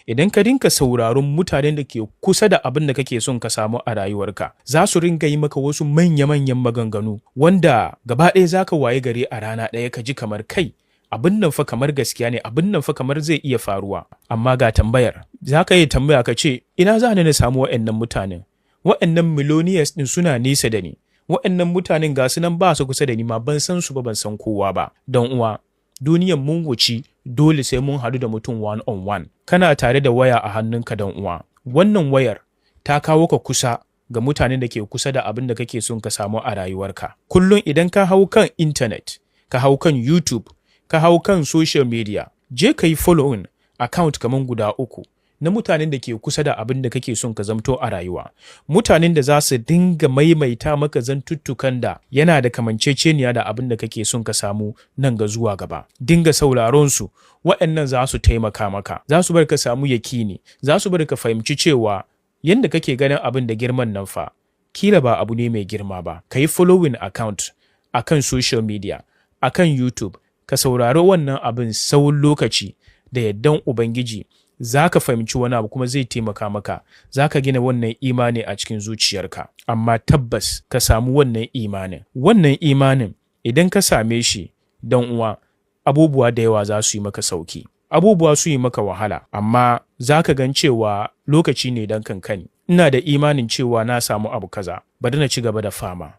idan ka dinka sauraron mutanen da ke kusa da abin da kake son ka samu a rayuwarka, za su ringa yi maka wasu manya-manyan maganganu wanda gaba ɗaya za ka waye gari a rana ɗaya ka ji kamar kai abin nan fa kamar gaskiya ne, abin nan fa kamar zai iya faruwa. Amma ga tambayar, za ka yi tambaya ka ce ina za na samu waɗannan mutanen? Waɗannan millionaires ɗin suna nesa da ni, waɗannan mutanen ga su nan ba su kusa da ni ma, ban san su ba, ban san kowa ba. Don uwa, duniyan mun wuci dole sai mun haɗu da mutum one on one. Kana tare da waya a hannunka don uwa. Wannan wayar ta kawo ka kusa ga mutanen da ke kusa da abin da kake son ka samu a rayuwarka. Kullum idan ka hau kan internet, ka hau kan YouTube, ka hau kan social media, je ka yi following account kaman guda 3 na mutanen da ke kusa da abin da kake son ka zamto a rayuwa. Mutanen da za su dinga maimaita maka zantuttukan da yana da kamanceceniya da abin da kake son ka samu nan ga zuwa gaba. Dinga sauraron su, waɗannan za su taimaka maka, za su bar ka samu yakini, za su bar ka fahimci cewa yanda kake ganin abin da girman nan fa, kila ba abu ne mai girma ba. Ka yi following account akan social media, akan YouTube, ka saurari wannan abin tsawon lokaci da yardan Ubangiji. Za ka fahimci wani abu kuma zai taimaka maka, za ka gina wannan imani a cikin zuciyarka. Amma tabbas ka samu wannan imanin idan ka same shi don uwa, abubuwa da yawa za su yi maka sauki, abubuwa su yi maka wahala, amma za ka gan cewa lokaci ne don kankani. Ina da imanin cewa na samu abu kaza, bari na ci gaba da fama.